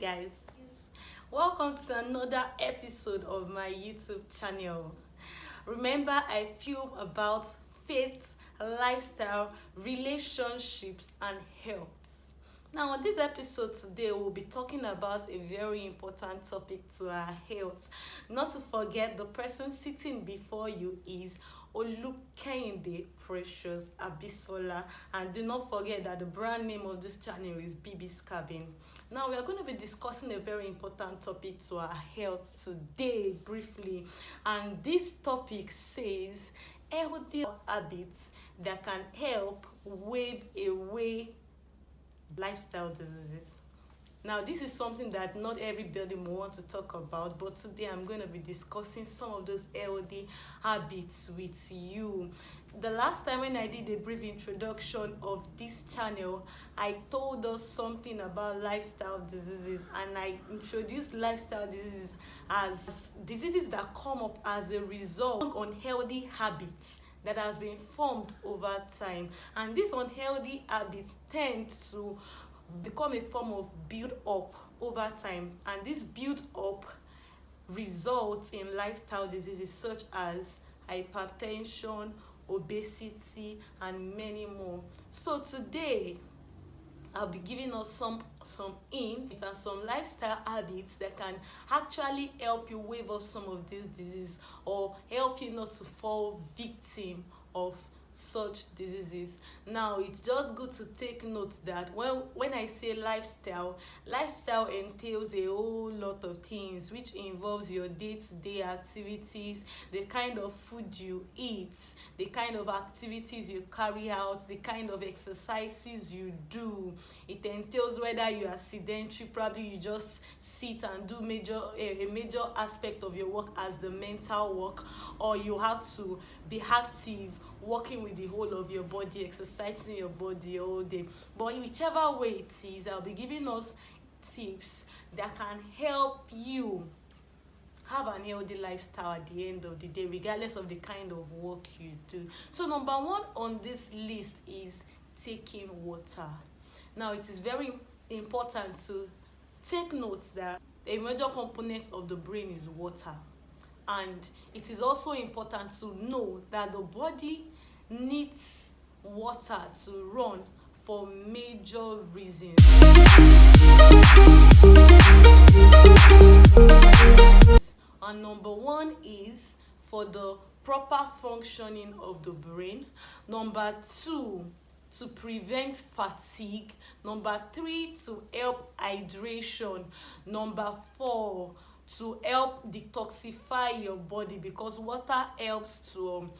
guys, welcome to another episode of my YouTube channel. Remember, I film about faith, lifestyle, relationships and health. Now on this episode today, we'll be talking about a very important topic to our health. Not to forget, the person sitting before you is Olukende Precious Abisola, and do not forget that the brand name of this channel is bbscabin. Now we are going to be discussing a very important topic to our health today briefly, and this topic says healthy habits that can help wave away lifestyle diseases. Now this is something that not everybody will want to talk about, but today I'm going to be discussing some of those healthy habits with you. The last time when I did a brief introduction of this channel, I told us something about lifestyle diseases, and I introduced lifestyle diseases as diseases that come up as a result of unhealthy habits that has been formed over time, and these unhealthy habits tend to become a form of build up over time, and this build up results in lifestyle diseases such as hypertension, obesity and many more. So today I'll be giving us some hints and some lifestyle habits that can actually help you wave off some of these diseases, or help you not to fall victim of such diseases. Now it's just good to take note that when I say lifestyle entails a whole lot of things, which involves your day-to-day activities, the kind of food you eat, the kind of activities you carry out, the kind of exercises you do. It entails whether you are sedentary, probably you just sit and do a major aspect of your work as the mental work, or you have to be active, working with the whole of your body, exercising your body all day. But whichever way it is, I'll be giving us tips that can help you have an healthy lifestyle at the end of the day, regardless of the kind of work you do. So number one on this list is taking water. Now it is very important to take note that a major component of the brain is water, and it is also important to know that the body needs water to run for major reasons. And number one is for the proper functioning of the brain. Number two, to prevent fatigue. Number three, to help hydration. Number four, to help detoxify your body, because water helps to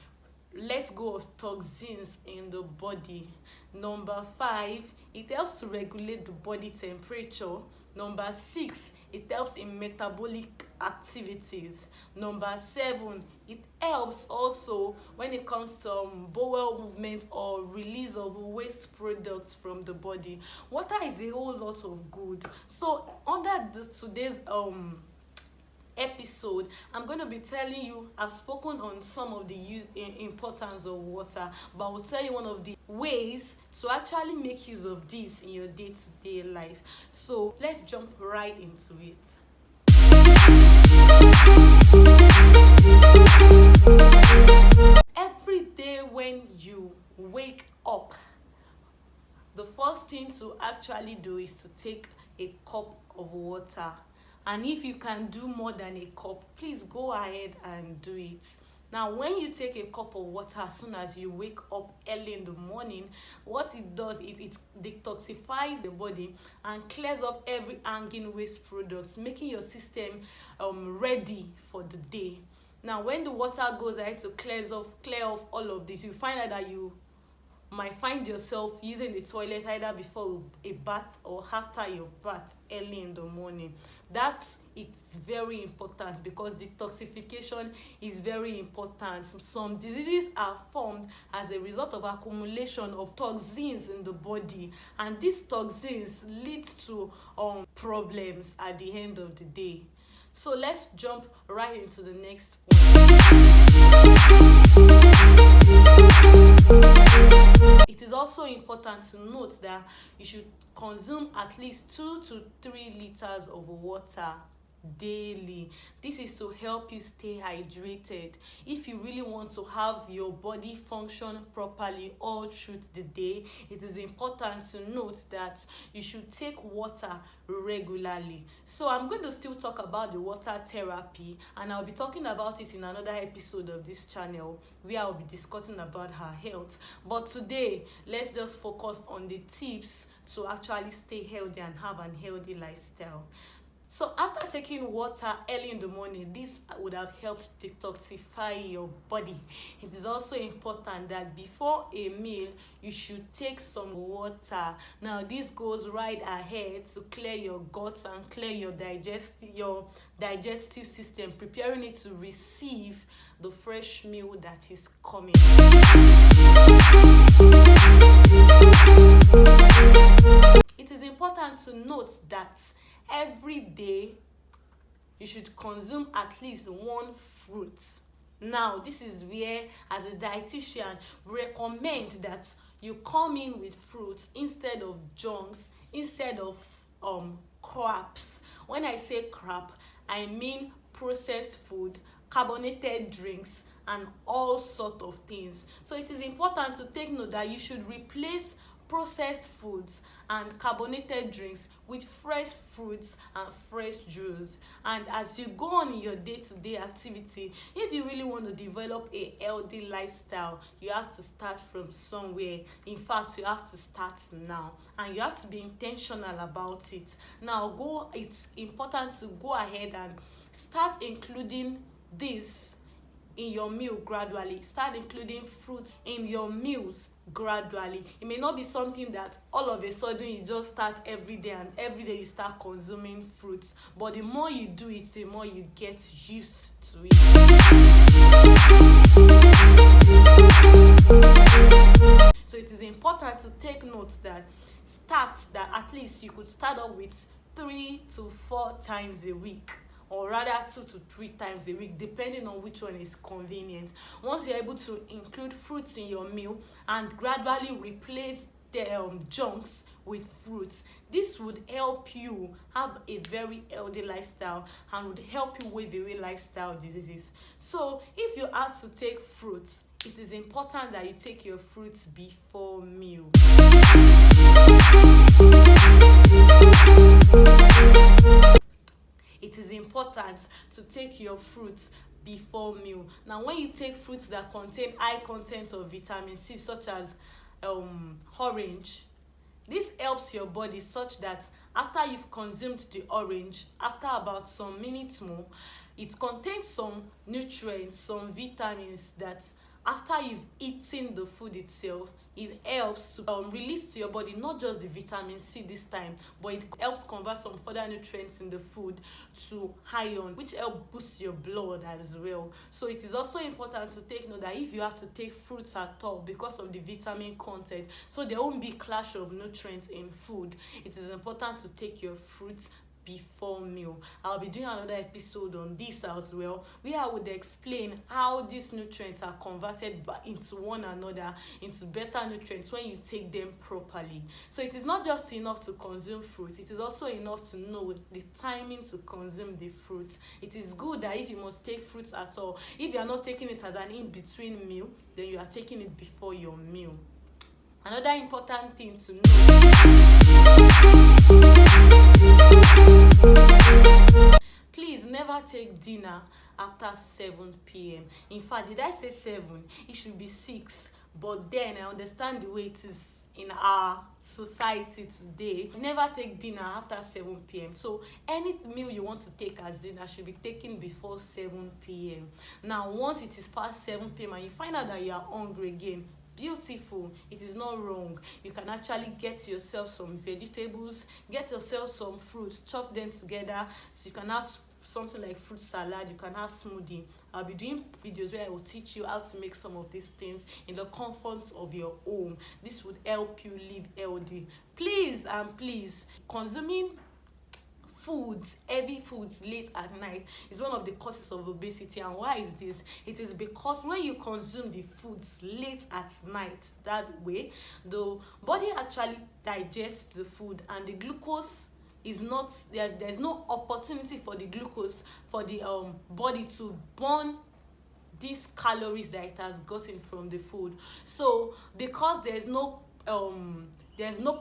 let go of toxins in the body. Number five, it helps to regulate the body temperature. Number six, it helps in metabolic activities. Number seven, it helps also when it comes to bowel movement or release of waste products from the body. Water is a whole lot of good. So under today's episode, I'm going to be telling you, I've spoken on some of the importance of water, but I will tell you one of the ways to actually make use of this in your day-to-day life. So let's jump right into it. Every day when you wake up, the first thing to actually do is to take a cup of water. And if you can do more than a cup, please go ahead and do it. Now, when you take a cup of water as soon as you wake up early in the morning, what it does is it detoxifies the body and clears off every hanging waste products, making your system ready for the day. Now, when the water goes ahead to clear off all of this, you find out that you might find yourself using the toilet either before a bath or after your bath early in the morning. It's very important, because detoxification is very important. Some diseases are formed as a result of accumulation of toxins in the body, and these toxins lead to problems at the end of the day. So let's jump right into the next point. It is also important to note that you should consume at least 2 to 3 liters of water daily. This is to help you stay hydrated. If you really want to have your body function properly all through the day, it is important to note that you should take water regularly. So I'm going to still talk about the water therapy, and I'll be talking about it in another episode of this channel where I'll be discussing about her health. But today, let's just focus on the tips to actually stay healthy and have an healthy lifestyle. So after taking water early in the morning, this would have helped detoxify your body. It is also important that before a meal, you should take some water. Now this goes right ahead to clear your guts and clear your digestive system, preparing it to receive the fresh meal that is coming. It is important to note that every day you should consume at least one fruit. Now this is where, as a dietitian, we recommend that you come in with fruits instead of junks, instead of craps. When I say crap, I mean processed food, carbonated drinks, and all sort of things. So it is important to take note that you should replace processed foods and carbonated drinks with fresh fruits and fresh juice. And as you go on in your day-to-day activity, if you really want to develop a healthy lifestyle, you have to start from somewhere. In fact, you have to start now, and you have to be intentional about it. Now it's important to go ahead and start including this in your meal gradually. Start including fruits in your meals gradually. It may not be something that all of a sudden you just start every day and every day you start consuming fruits, but the more you do it, the more you get used to it. So it is important to take note that at least you could start off with 3 to 4 times a week, or rather 2 to 3 times a week, depending on which one is convenient. Once you're able to include fruits in your meal and gradually replace the junks with fruits, this would help you have a very healthy lifestyle and would help you wave away lifestyle diseases. So if you have to take fruits, it is important that you take your fruits before meal. It is important to take your fruits before meal. Now when you take fruits that contain high content of vitamin C, such as orange, this helps your body such that after you've consumed the orange, after about some minutes more, it contains some nutrients, some vitamins that after you've eaten the food itself, it helps to release to your body not just the vitamin C this time, but it helps convert some further nutrients in the food to iron, which helps boost your blood as well. So it is also important to take note that if you have to take fruits at all because of the vitamin content, so there won't be clash of nutrients in food, it is important to take your fruits before meal. I'll be doing another episode on this as well, where I would explain how these nutrients are converted into one another, into better nutrients when you take them properly. So it is not just enough to consume fruit, it is also enough to know the timing to consume the fruit. It is good that if you must take fruits at all, if you are not taking it as an in-between meal, then you are taking it before your meal. Another important thing to know: please never take dinner after 7 p.m. In fact, did I say 7? It should be 6. But then I understand the way it is in our society today. Never take dinner after 7 p.m. So any meal you want to take as dinner should be taken before 7 p.m. Now, once it is past 7 p.m. and you find out that you are hungry again, beautiful, it is not wrong. You can actually get yourself some vegetables, get yourself some fruits, chop them together so you can have something like fruit salad, you can have smoothie. I'll be doing videos where I will teach you how to make some of these things in the comfort of your home. This would help you live healthy. Please, consuming foods, heavy foods late at night is one of the causes of obesity. And why is this? It is because when you consume the foods late at night that way, the body actually digests the food, and the glucose is not, there's no opportunity for the glucose, for the body to burn these calories that it has gotten from the food. So because there's no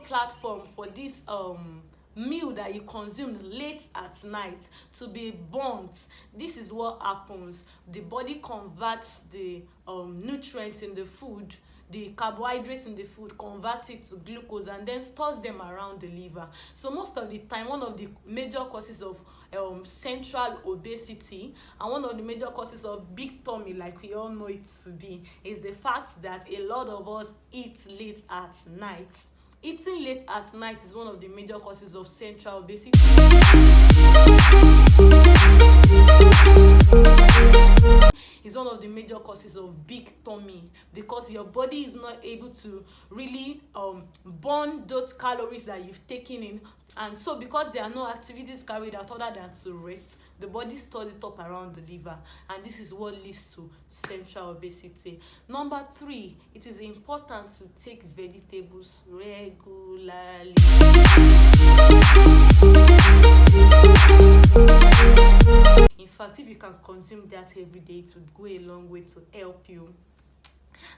platform for this meal that you consumed late at night to be burnt, this is what happens. The body converts the nutrients in the food, the carbohydrates in the food, converts it to glucose and then stores them around the liver. So most of the time, one of the major causes of central obesity and one of the major causes of big tummy, like we all know it to be, is the fact that a lot of us eat late at night. Eating late at night is one of the major causes of central obesity. Is one of the major causes of big tummy, because your body is not able to really burn those calories that you've taken in, and so because there are no activities carried out other than to rest, the body stores it up around the liver, and this is what leads to central obesity. Number 3, it is important to take vegetables regularly. In fact, if you can consume that every day, it would go a long way to help you.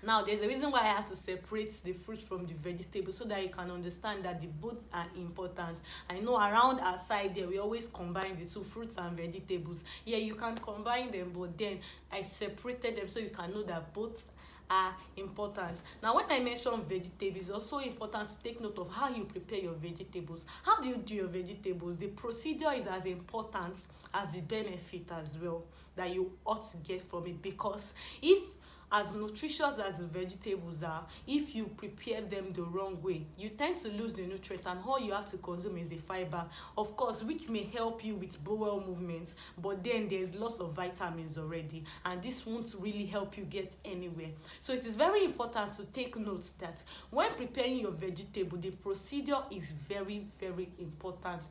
Now, there's a reason why I have to separate the fruit from the vegetables, so that you can understand that the both are important. I know around our side there, we always combine the two, fruits and vegetables. Yeah, you can combine them, but then I separated them so you can know that both are important. Now, when I mention vegetables, it's also important to take note of how you prepare your vegetables. How do you do your vegetables? The procedure is as important as the benefit as well that you ought to get from it, because if as nutritious as the vegetables are, if you prepare them the wrong way, you tend to lose the nutrient, and all you have to consume is the fiber, of course, which may help you with bowel movements, but then there's lots of vitamins already, and this won't really help you get anywhere. So it is very important to take note that when preparing your vegetable, the procedure is very, very important.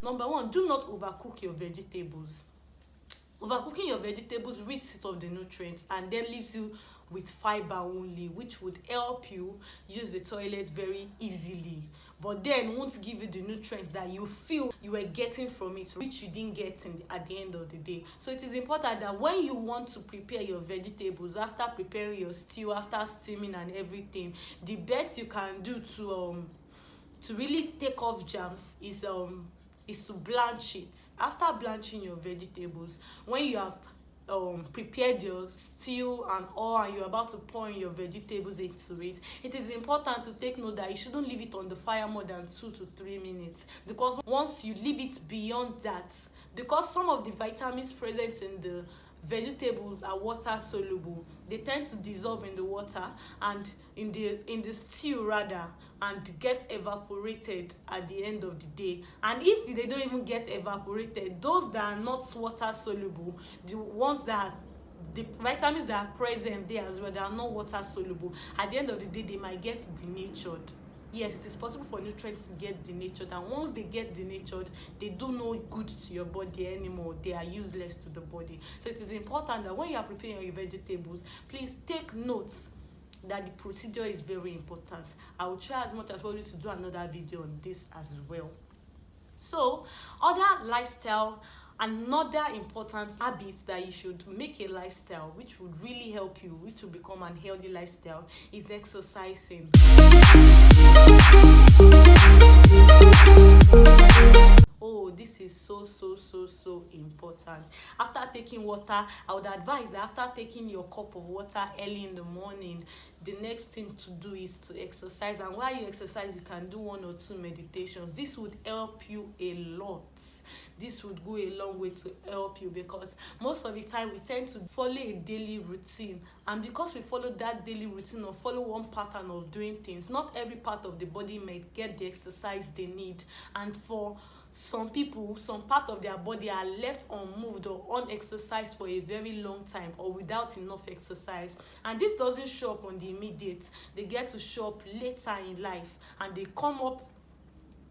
Number 1, do not overcook your vegetables. Overcooking your vegetables rids it of the nutrients and then leaves you with fiber only, which would help you use the toilet very easily, but then won't give you the nutrients that you feel you were getting from it, which you didn't get at the end of the day. So it is important that when you want to prepare your vegetables, after preparing your stew, after steaming and everything, the best you can do to really take off germs is to blanch it. After blanching your vegetables, when you have prepared your stew and all, and you're about to pour in your vegetables into it, it is important to take note that you shouldn't leave it on the fire more than 2 to 3 minutes, because once you leave it beyond that, because some of the vitamins present in the vegetables are water soluble, they tend to dissolve in the water and in the stew rather, and get evaporated at the end of the day. And if they don't even get evaporated, those that are not water soluble, the ones that are the vitamins that are present there as well, they are not water soluble, at the end of the day they might get denatured. Yes, it is possible for nutrients to get denatured, and once they get denatured, they do no good to your body anymore. They are useless to the body. So it is important that when you are preparing your vegetables, please take notes that the procedure is very important. I will try as much as possible to do another video on this as well. So another important habit that you should make a lifestyle, which would really help you, which will become an healthy lifestyle, is exercising. Oh, this is so important. After taking water, I would advise that after taking your cup of water early in the morning, the next thing to do is to exercise. And while you exercise, you can do 1 or 2 meditations. This would help you a lot. This would go a long way to help you, because most of the time we tend to follow a daily routine, and because we follow that daily routine or follow one pattern of doing things, not every part of the body may get the exercise they need. And for some people, some part of their body are left unmoved or unexercised for a very long time, or without enough exercise, and this doesn't show up on the immediate. They get to show up later in life, and they come up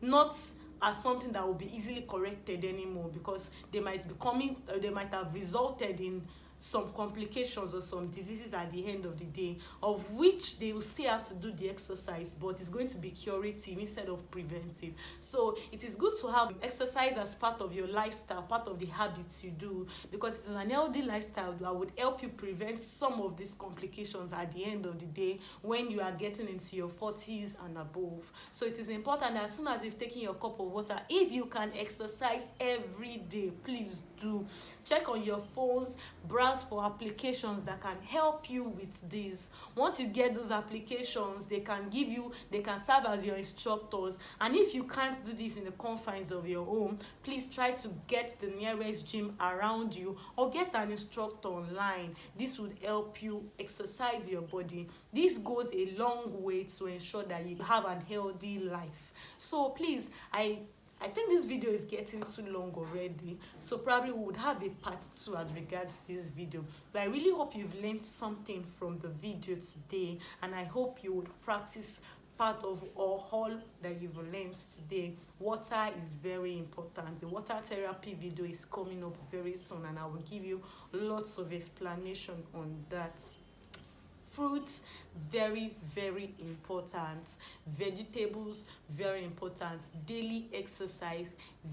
not as something that will be easily corrected anymore, because they might be coming, they might have resulted in some complications or some diseases at the end of the day, of which they will still have to do the exercise, but it's going to be curative instead of preventive. So it is good to have exercise as part of your lifestyle, part of the habits you do, because it is an healthy lifestyle that would help you prevent some of these complications at the end of the day when you are getting into your 40s and above. So it is important that as soon as you've taken your cup of water, if you can exercise every day, please do. Check on your phones, browse for applications that can help you with this. Once you get those applications, they can serve as your instructors. And if you can't do this in the confines of your home, please try to get the nearest gym around you, or get an instructor online. This would help you exercise your body. This goes a long way to ensure that you have a healthy life. So please, I think this video is getting too long already, so probably we would have a part 2 as regards this video. But I really hope you've learned something from the video today, and I hope you would practice part of all that you've learned today. Water is very important. The water therapy video is coming up very soon, and I will give you lots of explanation on that. Fruits, very, very important. Vegetables, very important. Daily exercise,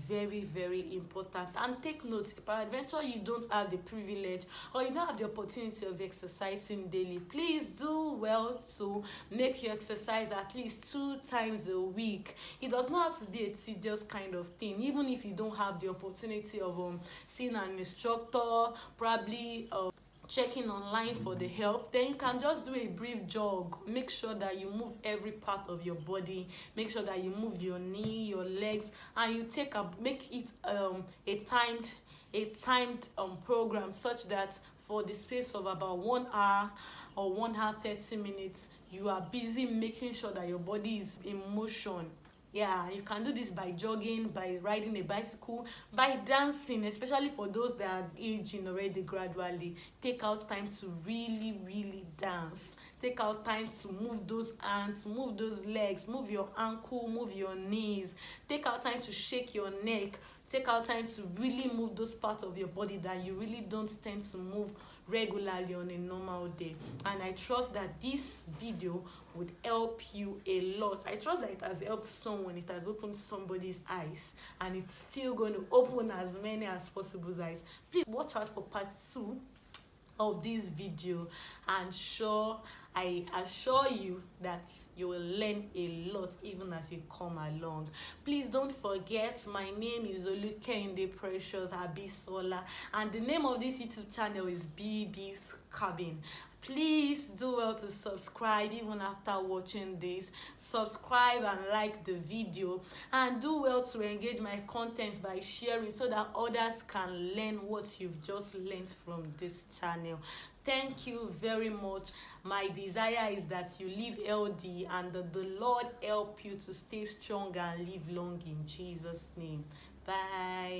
very, very important. And take note, peradventure you don't have the privilege or you don't have the opportunity of exercising daily, please do well to make your exercise at least 2 times a week. It does not have to be a tedious kind of thing. Even if you don't have the opportunity of seeing an instructor, probably checking online for the help, then you can just do a brief jog. Make sure that you move every part of your body. Make sure that you move your knee, your legs, and you make it a timed program, such that for the space of about 1 hour or 1 hour 30 minutes, you are busy making sure that your body is in motion. Yeah, you can do this by jogging, by riding a bicycle, by dancing, especially for those that are aging already gradually. Take out time to really, really dance. Take out time to move those hands, move those legs, move your ankle, move your knees. Take out time to shake your neck. Take out time to really move those parts of your body that you really don't tend to move regularly on a normal day. And I trust that this video would help you a lot. I trust that it has helped someone, it has opened somebody's eyes, and it's still going to open as many as possible's eyes. Please watch out for part 2 of this video, and I assure you that you will learn a lot even as you come along. Please don't forget, my name is Olukende Precious Abisola, and the name of this YouTube channel is bbscabin. Please do well to subscribe even after watching this. Subscribe and like the video, and do well to engage my content by sharing so that others can learn what you've just learned from this channel. Thank you very much. My desire is that you live healthy, and that the Lord help you to stay strong and live long in Jesus' name. Bye.